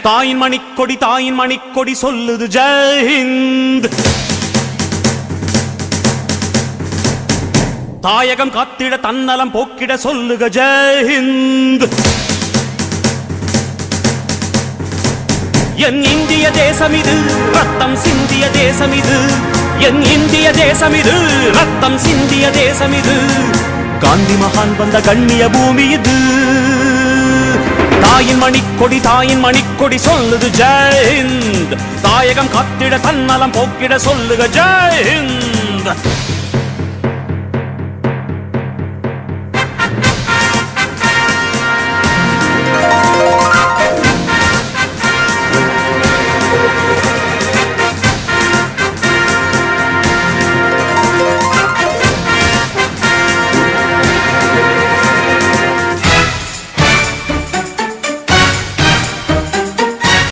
தாயின் மணிக்கொடி சொல்லுது ஜெய் ஹிந்த். தாயகம் காத்திட தன்னலம் போக்கிட சொல்லுக ஜெய் ஹிந்த். என் இந்திய தேசம் இது ரத்தம் சிந்திய தேசம் இது, என் இந்திய தேசம் இது ரத்தம் சிந்திய தேசம் இது, காந்தி மகான் வந்த கண்ணிய பூமி இது. தாயின் மணிக்கொடி சொல்லுது ஜெய் ஹிந்த். தாயகம் காத்திட தன்னலம் போக்கிட சொல்லுக ஜெய் ஹிந்த்.